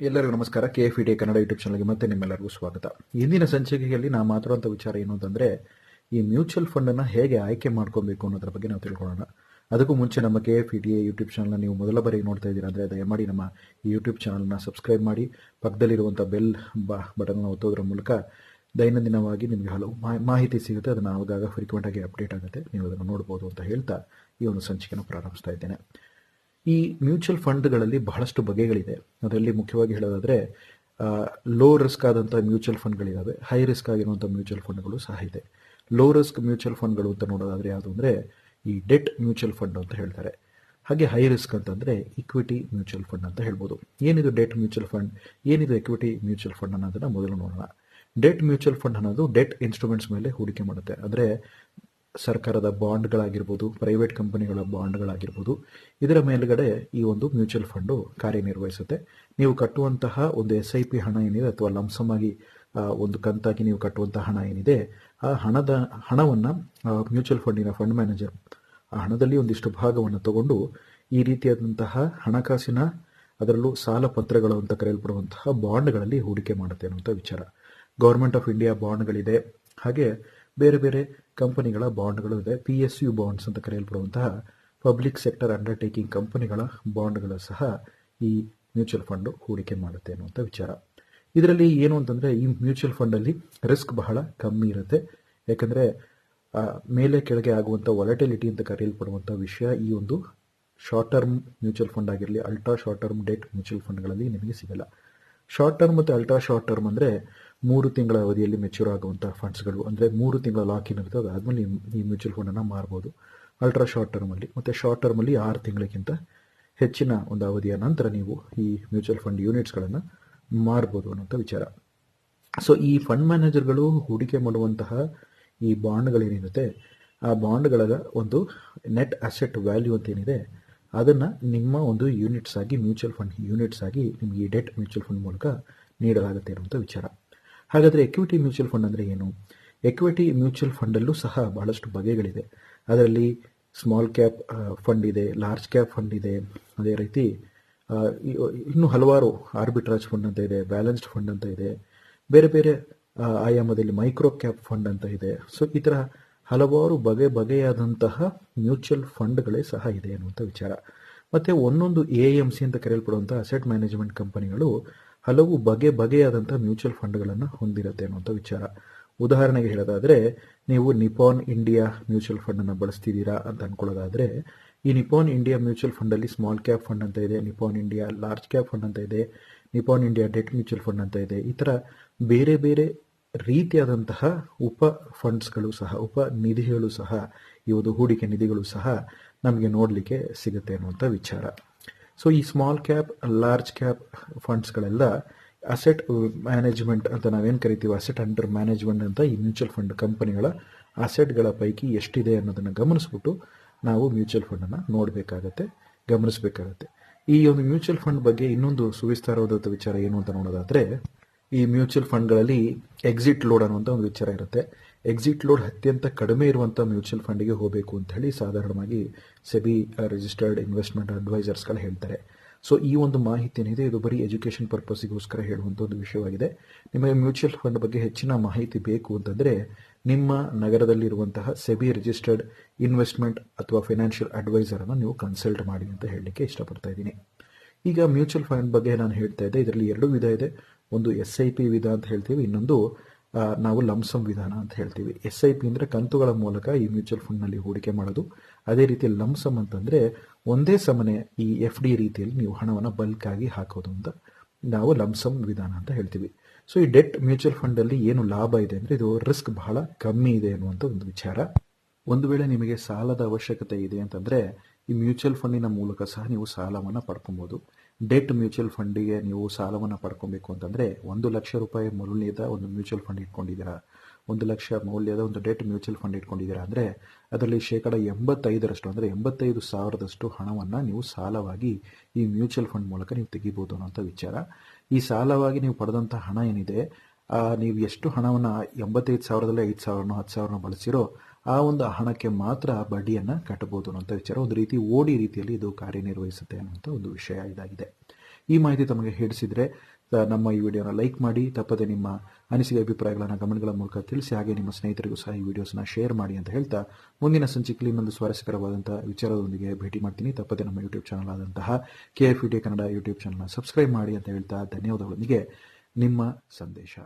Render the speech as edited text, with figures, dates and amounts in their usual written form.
ಎಲ್ಲರಿಗೂ ನಮಸ್ಕಾರ. KFED Kannada YouTube ಚಾನಲ್ಗೆ ಮತ್ತೆ ನಿಮ್ಮೆಲ್ಲರಿಗೂ ಸ್ವಾಗತ. ಇಂದಿನ ಸಂಚಿಕೆಯಲ್ಲಿ ನಾವು ಮಾತಾಡುವಂಥ ವಿಚಾರ ಏನು ಅಂತಂದರೆ, ಈ ಮ್ಯೂಚುವಲ್ ಫಂಡನ್ನು ಹೇಗೆ ಆಯ್ಕೆ ಮಾಡ್ಕೊಬೇಕು ಅನ್ನೋದ್ರ ಬಗ್ಗೆ ನಾವು ತಿಳ್ಕೊಳ್ಳೋಣ. ಅದಕ್ಕೂ ಮುಂಚೆ ನಮ್ಮ KFED ಯೂಟ್ಯೂಬ್ ಚಾನಲ್ನ ನೀವು ಮೊದಲ ಬಾರಿ ನೋಡ್ತಾ ಇದ್ದೀರಾ ಅಂದರೆ ದಯಮಾಡಿ ನಮ್ಮ ಈ ಯೂಟ್ಯೂಬ್ ಚಾನಲ್ನ ಸಬ್ಸ್ಕ್ರೈಬ್ ಮಾಡಿ, ಪಕ್ಕದಲ್ಲಿರುವಂಥ ಬೆಲ್ ಬಟನ್ನ ಒತ್ತೋದ್ರ ಮೂಲಕ ದೈನಂದಿನವಾಗಿ ನಿಮಗೆ ಹಲವು ಮಾಹಿತಿ ಸಿಗುತ್ತೆ. ಅದನ್ನು ಆವಾಗ ಫ್ರೀಕ್ವೆಂಟಾಗಿ ಅಪ್ಡೇಟ್ ಆಗುತ್ತೆ, ನೀವು ಅದನ್ನು ನೋಡ್ಬೋದು ಅಂತ ಹೇಳ್ತಾ ಈ ಒಂದು ಸಂಚಿಕೆನ ಪ್ರಾರಂಭಿಸ್ತಾ ಇದ್ದೇನೆ. ಈ ಮ್ಯೂಚುವಲ್ ಫಂಡ್ಗಳಲ್ಲಿ ಬಹಳಷ್ಟು ಬಗೆಗಳಿದೆ. ಅದರಲ್ಲಿ ಮುಖ್ಯವಾಗಿ ಹೇಳೋದಾದರೆ ಲೋ ರಿಸ್ಕ್ ಆದಂಥ ಮ್ಯೂಚುವಲ್ ಫಂಡ್ಗಳಿದ್ದಾವೆ, ಹೈ ರಿಸ್ಕ್ ಆಗಿರುವಂಥ ಮ್ಯೂಚುವಲ್ ಫಂಡ್ಗಳು ಸಹ ಇದೆ. ಲೋ ರಿಸ್ಕ್ ಮ್ಯೂಚುವಲ್ ಫಂಡ್ಗಳು ಅಂತ ನೋಡೋದಾದರೆ ಯಾವುದು ಅಂದರೆ ಈ ಡೆಟ್ ಮ್ಯೂಚುವಲ್ ಫಂಡ್ ಅಂತ ಹೇಳ್ತಾರೆ. ಹಾಗೆ ಹೈ ರಿಸ್ಕ್ ಅಂತಂದರೆ ಇಕ್ವಿಟಿ ಮ್ಯೂಚುವಲ್ ಫಂಡ್ ಅಂತ ಹೇಳ್ಬೋದು. ಏನಿದು ಡೆಟ್ ಮ್ಯೂಚುವಲ್ ಫಂಡ್, ಏನಿದು ಎಕ್ವಿಟಿ ಮ್ಯೂಚುವಲ್ ಫಂಡ್ ಅನ್ನೋದನ್ನು ಮೊದಲು ನೋಡೋಣ. ಡೆಟ್ ಮ್ಯೂಚುವಲ್ ಫಂಡ್ ಅನ್ನೋದು ಡೆಟ್ ಇನ್ಸ್ಟ್ರೂಮೆಂಟ್ಸ್ ಮೇಲೆ ಹೂಡಿಕೆ ಮಾಡುತ್ತೆ. ಅಂದರೆ ಸರ್ಕಾರದ ಬಾಂಡ್ಗಳಾಗಿರ್ಬೋದು, ಪ್ರೈವೇಟ್ ಕಂಪನಿಗಳ ಬಾಂಡ್ಗಳಾಗಿರ್ಬೋದು, ಇದರ ಮೇಲುಗಡೆ ಈ ಒಂದು ಮ್ಯೂಚುವಲ್ ಫಂಡು ಕಾರ್ಯನಿರ್ವಹಿಸುತ್ತೆ. ನೀವು ಕಟ್ಟುವಂತಹ ಒಂದು SIP ಹಣ ಏನಿದೆ ಅಥವಾ ಲಂಸಮ್ ಆಗಿ ಒಂದು ಕಂತಾಗಿ ನೀವು ಕಟ್ಟುವಂತಹ ಹಣ ಏನಿದೆ, ಆ ಹಣವನ್ನು ಮ್ಯೂಚುವಲ್ ಫಂಡಿನ ಫಂಡ್ ಮ್ಯಾನೇಜರ್ ಆ ಹಣದಲ್ಲಿ ಒಂದಿಷ್ಟು ಭಾಗವನ್ನು ತಗೊಂಡು ಈ ರೀತಿಯಾದಂತಹ ಹಣಕಾಸಿನ, ಅದರಲ್ಲೂ ಸಾಲ ಪತ್ರಗಳು ಅಂತ ಕರೆಯಲ್ಪಡುವಂತಹ ಬಾಂಡ್ಗಳಲ್ಲಿ ಹೂಡಿಕೆ ಮಾಡುತ್ತೆ ಅನ್ನುವಂಥ ವಿಚಾರ. ಗೌರ್ಮೆಂಟ್ ಆಫ್ ಇಂಡಿಯಾ ಬಾಂಡ್ಗಳಿದೆ, ಹಾಗೆ ಬೇರೆ ಬೇರೆ ಕಂಪನಿಗಳ ಬಾಂಡ್ಗಳು ಇದೆ. PSU ಬಾಂಡ್ಸ್ ಅಂತ ಕರೆಯಲ್ಪಡುವಂತಹ ಪಬ್ಲಿಕ್ ಸೆಕ್ಟರ್ ಅಂಡರ್ಟೇಕಿಂಗ್ ಕಂಪನಿಗಳ ಬಾಂಡ್ಗಳು ಸಹ ಈ ಮ್ಯೂಚುವಲ್ ಫಂಡು ಹೂಡಿಕೆ ಮಾಡುತ್ತೆ ಅನ್ನುವಂಥ ವಿಚಾರ. ಇದರಲ್ಲಿ ಏನು ಅಂತಂದರೆ, ಈ ಮ್ಯೂಚುವಲ್ ಫಂಡಲ್ಲಿ ರಿಸ್ಕ್ ಬಹಳ ಕಮ್ಮಿ ಇರುತ್ತೆ. ಯಾಕಂದರೆ ಮೇಲೆ ಕೆಳಗೆ ಆಗುವಂಥ ವಾಲಟಿಲಿಟಿ ಅಂತ ಕರೆಯಲ್ಪಡುವಂಥ ವಿಷಯ ಈ ಒಂದು ಶಾರ್ಟ್ ಟರ್ಮ್ ಮ್ಯೂಚುವಲ್ ಫಂಡ್ ಆಗಿರಲಿ, ultra short term debt mutual ಫಂಡ್ಗಳಲ್ಲಿ ನಿಮಗೆ ಸಿಗಲ್ಲ. ಶಾರ್ಟ್ ಟರ್ಮ್ ಮತ್ತು ಅಲ್ಟ್ರಾ ಶಾರ್ಟ್ ಟರ್ಮ್ ಅಂದರೆ 3 ತಿಂಗಳ ಅವಧಿಯಲ್ಲಿ ಮೆಚ್ಯೂರ್ ಆಗುವಂಥ ಫಂಡ್ಸ್ಗಳು. ಅಂದರೆ 3 ತಿಂಗಳ ಲಾಕ್ ಇನ್ ಇರುತ್ತೆ, ಅದಾದಮೇಲೆ ಈ ಮ್ಯೂಚುವಲ್ ಫಂಡನ್ನು ಮಾರ್ಬೋದು ಅಲ್ಟ್ರಾ ಶಾರ್ಟ್ ಟರ್ಮಲ್ಲಿ. ಮತ್ತು ಶಾರ್ಟ್ ಟರ್ಮಲ್ಲಿ 6 ತಿಂಗಳಿಗಿಂತ ಹೆಚ್ಚಿನ ಒಂದು ಅವಧಿಯ ನಂತರ ನೀವು ಈ ಮ್ಯೂಚುವಲ್ ಫಂಡ್ ಯೂನಿಟ್ಸ್ಗಳನ್ನು ಮಾರ್ಬೋದು ಅನ್ನೋಂಥ ವಿಚಾರ. ಸೊ ಈ ಫಂಡ್ ಮ್ಯಾನೇಜರ್ಗಳು ಹೂಡಿಕೆ ಮಾಡುವಂತಹ ಈ ಬಾಂಡ್ಗಳೇನಿರುತ್ತೆ, ಆ ಬಾಂಡ್ಗಳ ಒಂದು ನೆಟ್ ಅಸೆಟ್ ವ್ಯಾಲ್ಯೂ ಅಂತ ಏನಿದೆ, ಅದನ್ನು ನಿಮ್ಮ ಒಂದು ಯೂನಿಟ್ಸ್ ಆಗಿ, ಮ್ಯೂಚುವಲ್ ಫಂಡ್ ಯೂನಿಟ್ಸ್ ಆಗಿ ನಿಮಗೆ ಈ ಡೆಟ್ ಮ್ಯೂಚುವಲ್ ಫಂಡ್ ಮೂಲಕ ನೀಡಲಾಗುತ್ತೆ ಅನ್ನುವಂಥ ವಿಚಾರ. ಹಾಗಾದರೆ ಎಕ್ವಿಟಿ ಮ್ಯೂಚುವಲ್ ಫಂಡ್ ಅಂದರೆ ಏನು? ಎಕ್ವಿಟಿ ಮ್ಯೂಚುವಲ್ ಫಂಡಲ್ಲೂ ಸಹ ಬಹಳಷ್ಟು ಬಗೆಗಳಿದೆ. ಅದರಲ್ಲಿ ಸ್ಮಾಲ್ ಕ್ಯಾಪ್ ಫಂಡ್ ಇದೆ, ಲಾರ್ಜ್ ಕ್ಯಾಪ್ ಫಂಡ್ ಇದೆ, ಅದೇ ರೀತಿ ಇನ್ನೂ ಹಲವಾರು ಆರ್ಬಿಟ್ರಾಜ್ ಫಂಡ್ ಅಂತ ಇದೆ, ಬ್ಯಾಲೆನ್ಸ್ಡ್ ಫಂಡ್ ಅಂತ ಇದೆ, ಬೇರೆ ಬೇರೆ ಆಯಾಮದಲ್ಲಿ ಮೈಕ್ರೋ ಕ್ಯಾಪ್ ಫಂಡ್ ಅಂತ ಇದೆ. ಸೊ ಈ ಥರ ಹಲವಾರು ಬಗೆಯಾದಂತಹ ಮ್ಯೂಚುವಲ್ ಫಂಡ್ಗಳೇ ಸಹ ಇದೆ ಅನ್ನುವಂಥ ವಿಚಾರ. ಮತ್ತು ಒಂದೊಂದು AMC ಅಂತ ಕರೆಯಲ್ಪಡುವಂಥ ಅಸೆಟ್ ಮ್ಯಾನೇಜ್ಮೆಂಟ್ ಕಂಪನಿಗಳು ಹಲವು ಬಗೆಯಾದಂಥ ಮ್ಯೂಚುವಲ್ ಫಂಡ್ಗಳನ್ನು ಹೊಂದಿರುತ್ತೆ ಅನ್ನುವಂಥ ವಿಚಾರ. ಉದಾಹರಣೆಗೆ ಹೇಳೋದಾದರೆ, ನೀವು ನಿಪಾನ್ ಇಂಡಿಯಾ ಮ್ಯೂಚುವಲ್ ಫಂಡನ್ನು ಬಳಸ್ತಿದ್ದೀರಾ ಅಂತ ಅಂದ್ಕೊಳ್ಳೋದಾದರೆ, ಈ ನಿಪಾನ್ ಇಂಡಿಯಾ ಮ್ಯೂಚುವಲ್ ಫಂಡಲ್ಲಿ ಸ್ಮಾಲ್ ಕ್ಯಾಪ್ ಫಂಡ್ ಅಂತ ಇದೆ, Nippon India large cap fund ಅಂತ ಇದೆ, Nippon India debt mutual fund ಅಂತ ಇದೆ. ಈ ಥರ ಬೇರೆ ಬೇರೆ ರೀತಿಯಾದಂತಹ ಉಪ ಫಂಡ್ಸ್ಗಳು ಸಹ, ಉಪ ನಿಧಿಗಳು ಸಹ, ಈ ಒಂದು ಹೂಡಿಕೆ ನಿಧಿಗಳು ಸಹ ನಮಗೆ ನೋಡಲಿಕ್ಕೆ ಸಿಗುತ್ತೆ ಅನ್ನುವಂಥ ವಿಚಾರ. ಸೊ ಈ ಸ್ಮಾಲ್ ಕ್ಯಾಪ್, ಲಾರ್ಜ್ ಕ್ಯಾಪ್ ಫಂಡ್ಸ್ಗಳೆಲ್ಲ ಅಸೆಟ್ ಮ್ಯಾನೇಜ್ಮೆಂಟ್ ಅಂತ ನಾವೇನು ಕರಿತೀವಿ, ಅಸೆಟ್ ಅಂಡರ್ ಮ್ಯಾನೇಜ್ಮೆಂಟ್ ಅಂತ ಈ ಮ್ಯೂಚುವಲ್ ಫಂಡ್ ಕಂಪನಿಗಳ ಅಸೆಟ್ಗಳ ಪೈಕಿ ಎಷ್ಟಿದೆ ಅನ್ನೋದನ್ನು ಗಮನಿಸ್ಬಿಟ್ಟು ನಾವು ಮ್ಯೂಚುವಲ್ ಫಂಡನ್ನು ನೋಡಬೇಕಾಗತ್ತೆ, ಗಮನಿಸಬೇಕಾಗತ್ತೆ. ಈ ಒಂದು ಮ್ಯೂಚುವಲ್ ಫಂಡ್ ಬಗ್ಗೆ ಇನ್ನೊಂದು ಸುವಿಸ್ತಾರವಾದ ವಿಚಾರ ಏನು ಅಂತ ನೋಡೋದಾದರೆ, ಈ ಮ್ಯೂಚುವಲ್ ಫಂಡ್ಗಳಲ್ಲಿ ಎಕ್ಸಿಟ್ ಲೋಡ್ ಅನ್ನುವಂಥ ಒಂದು ವಿಚಾರ ಇರುತ್ತೆ. ಎಕ್ಸಿಟ್ ಲೋಡ್ ಅತ್ಯಂತ ಕಡಿಮೆ ಇರುವಂಥ ಮ್ಯೂಚುವಲ್ ಫಂಡಿಗೆ ಹೋಗಬೇಕು ಅಂತ ಹೇಳಿ ಸಾಧಾರಣವಾಗಿ ಸೆಬಿ ರಿಜಿಸ್ಟರ್ಡ್ ಇನ್ವೆಸ್ಟ್ಮೆಂಟ್ ಅಡ್ವೈಸರ್ಸ್ಗಳು ಹೇಳ್ತಾರೆ. ಸೊ ಈ ಒಂದು ಮಾಹಿತಿ ಏನಿದೆ, ಇದು ಬರೀ ಎಜುಕೇಷನ್ ಪರ್ಪಸ್ಸಿಗೋಸ್ಕರ ಹೇಳುವಂಥ ಒಂದು ವಿಷಯವಾಗಿದೆ. ನಿಮಗೆ ಮ್ಯೂಚುವಲ್ ಫಂಡ್ ಬಗ್ಗೆ ಹೆಚ್ಚಿನ ಮಾಹಿತಿ ಬೇಕು ಅಂತಂದರೆ ನಿಮ್ಮ ನಗರದಲ್ಲಿರುವಂತಹ ಸೆಬಿ ರಿಜಿಸ್ಟರ್ಡ್ ಇನ್ವೆಸ್ಟ್ಮೆಂಟ್ ಅಥವಾ ಫೈನಾನ್ಷಿಯಲ್ ಅಡ್ವೈಸರನ್ನು ನೀವು ಕನ್ಸಲ್ಟ್ ಮಾಡಿ ಅಂತ ಹೇಳಲಿಕ್ಕೆ ಇಷ್ಟಪಡ್ತಾ ಇದ್ದೀನಿ. ಈಗ ಮ್ಯೂಚುವಲ್ ಫಂಡ್ ಬಗ್ಗೆ ನಾನು ಹೇಳ್ತಾ ಇದ್ದೆ, ಇದರಲ್ಲಿ 2 ವಿಧ ಇದೆ. ಒಂದು SIP ವಿಧ ಅಂತ ಹೇಳ್ತೀವಿ, ಇನ್ನೊಂದು ನಾವು ಲಂಸಮ್ ವಿಧಾನ ಅಂತ ಹೇಳ್ತೀವಿ. SIP ಅಂದರೆ ಕಂತುಗಳ ಮೂಲಕ ಈ ಮ್ಯೂಚುವಲ್ ಫಂಡ್ನಲ್ಲಿ ಹೂಡಿಕೆ ಮಾಡೋದು. ಅದೇ ರೀತಿ ಲಂಸಮ್ ಅಂತಂದರೆ ಒಂದೇ ಸಮನೆ ಈ FD ರೀತಿಯಲ್ಲಿ ನೀವು ಹಣವನ್ನು ಬಲ್ಕ್ ಆಗಿ ಹಾಕೋದು ಅಂತ ನಾವು ಲಂಸಮ್ ವಿಧಾನ ಅಂತ ಹೇಳ್ತೀವಿ. ಸೊ ಈ ಡೆಟ್ ಮ್ಯೂಚುವಲ್ ಫಂಡಲ್ಲಿ ಏನು ಲಾಭ ಇದೆ ಅಂದರೆ, ಇದು ರಿಸ್ಕ್ ಬಹಳ ಕಮ್ಮಿ ಇದೆ ಅನ್ನುವಂಥ ಒಂದು ವಿಚಾರ. ಒಂದು ವೇಳೆ ನಿಮಗೆ ಸಾಲದ ಅವಶ್ಯಕತೆ ಇದೆ ಅಂತಂದರೆ ಈ ಮ್ಯೂಚುವಲ್ ಫಂಡಿನ ಮೂಲಕ ಸಹ ನೀವು ಸಾಲವನ್ನು ಪಡ್ಕೊಬೋದು. ಡೆಟ್ ಮ್ಯೂಚುವಲ್ ಫಂಡಿಗೆ ನೀವು ಸಾಲವನ್ನು ಪಡ್ಕೊಬೇಕು ಅಂತಂದರೆ 1 ಲಕ್ಷ ರೂಪಾಯಿ ಮೌಲ್ಯದ ಒಂದು ಮ್ಯೂಚುವಲ್ ಫಂಡ್ ಇಟ್ಕೊಂಡಿದ್ದೀರಾ, 1 ಲಕ್ಷ ಮೌಲ್ಯದ ಒಂದು ಡೆಟ್ ಮ್ಯೂಚುವಲ್ ಫಂಡ್ ಇಟ್ಕೊಂಡಿದ್ದೀರಾ ಅಂದರೆ ಅದರಲ್ಲಿ 85% ಅಂದರೆ 85,000 ಹಣವನ್ನು ನೀವು ಸಾಲವಾಗಿ ಈ ಮ್ಯೂಚುವಲ್ ಫಂಡ್ ಮೂಲಕ ನೀವು ತೆಗಿಬೋದು ಅನ್ನೋಂಥ ವಿಚಾರ. ಈ ಸಾಲವಾಗಿ ನೀವು ಪಡೆದಂಥ ಹಣ ಏನಿದೆ, ನೀವು ಎಷ್ಟು ಹಣವನ್ನು 85,000ದಲ್ಲಿ 5,000 10,000 ಬಳಸಿರೋ ಆ ಒಂದು ಹಣಕ್ಕೆ ಮಾತ್ರ ಬಡ್ಡಿಯನ್ನು ಕಟ್ಟಬಹುದು ಅನ್ನೋಂಥ ವಿಚಾರ. ಒಂದು ರೀತಿ ಓಡಿ ರೀತಿಯಲ್ಲಿ ಇದು ಕಾರ್ಯನಿರ್ವಹಿಸುತ್ತೆ ಅನ್ನೋಂಥ ಒಂದು ವಿಷಯ ಇದಾಗಿದೆ. ಈ ಮಾಹಿತಿ ತಮಗೆ ಹಿಡಿಸಿದ್ರೆ ನಮ್ಮ ಈ ವಿಡಿಯೋನ ಲೈಕ್ ಮಾಡಿ, ತಪ್ಪದೆ ನಿಮ್ಮ ಅನಿಸಿಕೆ ಅಭಿಪ್ರಾಯಗಳನ್ನು ಕಮೆಂಟ್ಗಳ ಮೂಲಕ ತಿಳಿಸಿ, ಹಾಗೆ ನಿಮ್ಮ ಸ್ನೇಹಿತರಿಗೂ ಸಹ ಈ ವಿಡಿಯೋಸ್ನ ಶೇರ್ ಮಾಡಿ ಅಂತ ಹೇಳ್ತಾ, ಮುಂದಿನ ಸಂಚಿಕೆಯಲ್ಲಿ ಇನ್ನೊಂದು ಸ್ವಾರಸ್ಯಕರವಾದಂತಹ ವಿಚಾರದೊಂದಿಗೆ ಭೇಟಿ ಮಾಡ್ತೀನಿ. ತಪ್ಪದೆ ನಮ್ಮ ಯೂಟ್ಯೂಬ್ ಚಾನಲ್ ಆದಂತಹ KFED ಕನ್ನಡ ಯೂಟ್ಯೂಬ್ ಚಾನಲ್ನ ಸಬ್ಸ್ಕ್ರೈಬ್ ಮಾಡಿ ಅಂತ ಹೇಳ್ತಾ, ಧನ್ಯವಾದಗಳೊಂದಿಗೆ ನಿಮ್ಮ ಸಂದೇಶ.